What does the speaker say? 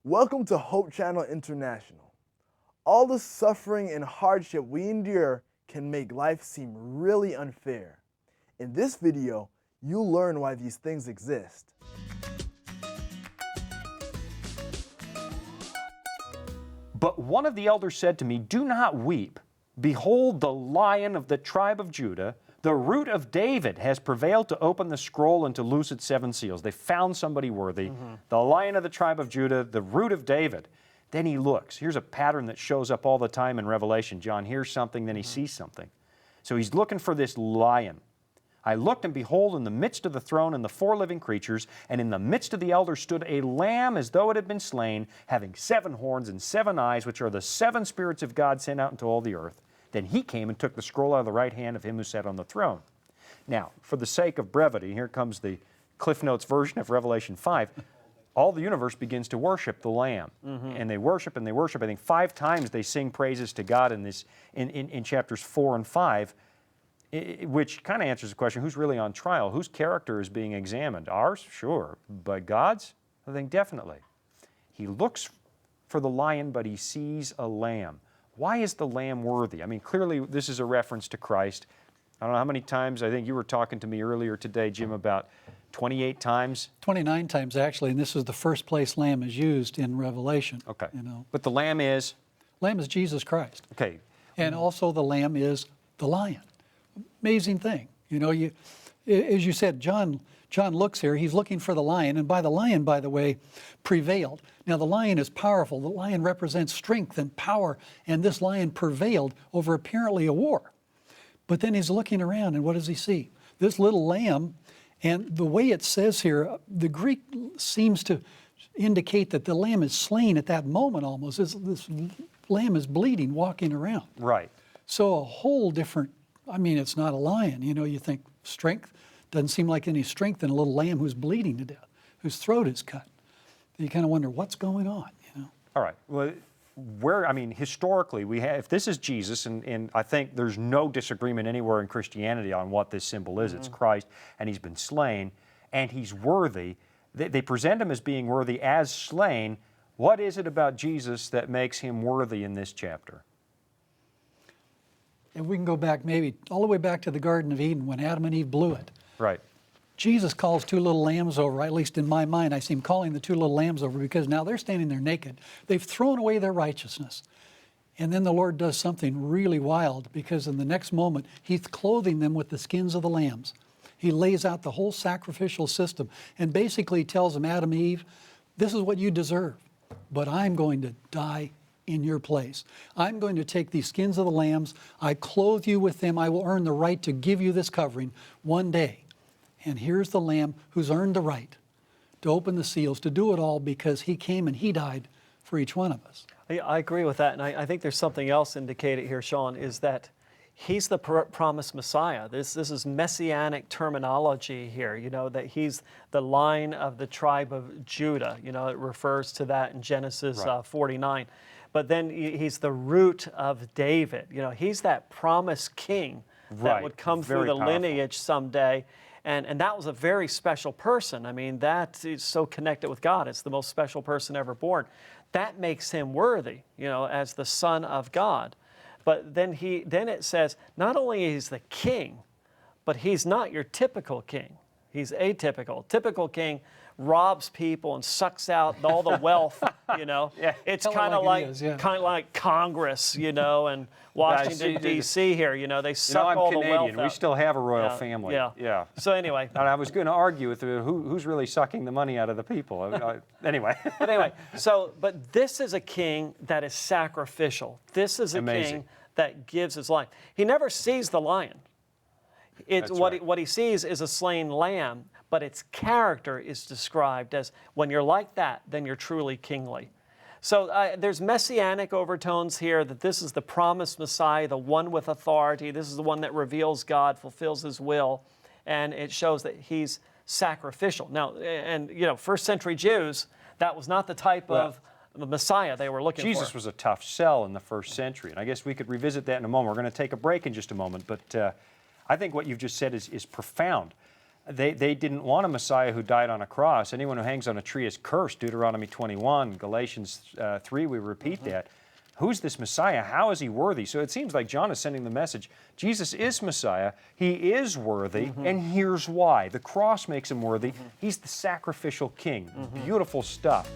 Welcome to Hope Channel International. All the suffering and hardship we endure can make life seem really unfair. In this video, you'll learn why these things exist. But one of the elders said to me, "Do not weep. Behold, the Lion of the tribe of Judah, the Root of David, has prevailed to open the scroll and to loose its 7 seals." They found somebody worthy. The Lion of the tribe of Judah, the Root of David. Then he looks. Here's a pattern that shows up all the time in Revelation. John hears something, then he sees something. So he's looking for this lion. "I looked, and behold, in the midst of the throne and the 4 living creatures, and in the midst of the elders stood a lamb as though it had been slain, having 7 horns and 7 eyes, which are the 7 spirits of God sent out into all the earth. Then he came and took the scroll out of the right hand of him who sat on the throne." Now, for the sake of brevity, here comes the Cliff Notes version of Revelation 5. All the universe begins to worship the Lamb. And they worship and they worship. I think 5 times they sing praises to God in chapters 4 and 5. Which kind of answers the question, who's really on trial? Whose character is being examined? Ours? Sure. But God's? I think definitely. He looks for the lion, but he sees a lamb. Why is the lamb worthy? I mean, clearly this is a reference to Christ. I don't know how many times, I think you were talking to me earlier today, Jim, about 28 times? 29 times, actually, and this is the first place lamb is used in Revelation. Okay. You know. But the lamb is? Lamb is Jesus Christ. Okay. And also the lamb is the lion. Amazing thing. You know, as you said, John looks here, he's looking for the lion, and by the lion, by the way, prevailed. Now the lion is powerful. The lion represents strength and power, and this lion prevailed over apparently a war. But then he's looking around, and what does he see? This little lamb, and the way it says here, the Greek seems to indicate that the lamb is slain at that moment almost. This lamb is bleeding, walking around. Right. So a whole different, I mean, it's not a lion. You know, you think strength, doesn't seem like any strength in a little lamb who's bleeding to death, whose throat is cut. You kind of wonder what's going on, you know. All right. Well, historically, we have, if this is Jesus, and I think there's no disagreement anywhere in Christianity on what this symbol is. It's Christ, and he's been slain, and he's worthy. They present him as being worthy as slain. What is it about Jesus that makes him worthy in this chapter? And we can go back maybe all the way back to the Garden of Eden when Adam and Eve blew it. Right. Jesus calls 2 little lambs over, at least in my mind, I see him calling the 2 little lambs over because now they're standing there naked. They've thrown away their righteousness. And then the Lord does something really wild because in the next moment, he's clothing them with the skins of the lambs. He lays out the whole sacrificial system and basically tells them, Adam, Eve, this is what you deserve, but I'm going to die in your place. I'm going to take these skins of the lambs, I clothe you with them, I will earn the right to give you this covering one day. And here's the lamb who's earned the right to open the seals, to do it all because he came and he died for each one of us. I agree with that, and I think there's something else indicated here, Sean, is that he's the promised Messiah. This is messianic terminology here, you know, that he's the line of the tribe of Judah. You know, it refers to that in Genesis 49. But then he's the root of David. You know, he's that promised king that would come through the lineage someday. And that was a very special person. I mean, that is so connected with God. It's the most special person ever born. That makes him worthy, you know, as the Son of God. But then it says, not only is he the king, but he's not your typical king. He's atypical. Typical king robs people and sucks out all the wealth, you know. Yeah. It's kind of like Congress, you know, and Washington, D.C. here, you know. They suck all the wealth out. I'm Canadian. We still have a royal family. Yeah. So anyway. And I was going to argue with who's really sucking the money out of the people. Anyway. But this is a king that is sacrificial. This is a king that gives his life. He never sees the lion. What he sees is a slain lamb, but its character is described as, when you're like that, then you're truly kingly. So there's messianic overtones here, that this is the promised Messiah, the one with authority. This is the one that reveals God, fulfills his will, and it shows that he's sacrificial. Now, and you know, first century Jews, that was not the type of the Messiah they were looking for. Jesus was a tough sell in the first century, and I guess we could revisit that in a moment. We're going to take a break in just a moment, but I think what you've just said is profound. They didn't want a Messiah who died on a cross. Anyone who hangs on a tree is cursed, Deuteronomy 21, Galatians 3, we repeat that. Who's this Messiah? How is he worthy? So it seems like John is sending the message, Jesus is Messiah, he is worthy, and here's why. The cross makes him worthy. He's the sacrificial king. Beautiful stuff.